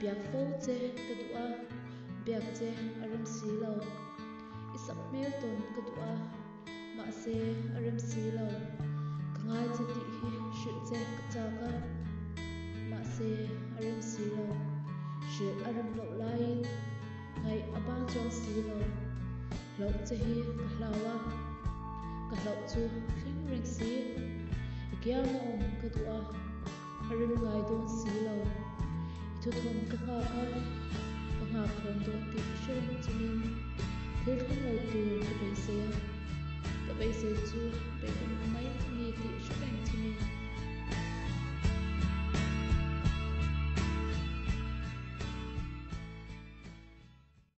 biak fo che ka du'a biak che aram si lo isap mel ton ka du'a ma se aram si lo kangai che ti hi shu che ka cha ka ma se aram si lo shu aram lo lai ngai abang chong si lo lo che hi ka hlawa ka lo chu hring ring si ikya ma om ka du'a aram ngai don si lo itu thom ka nga khom do ti shurin chunin thil thom lo tu ka be se chu be kan mai ni ti shurin chunin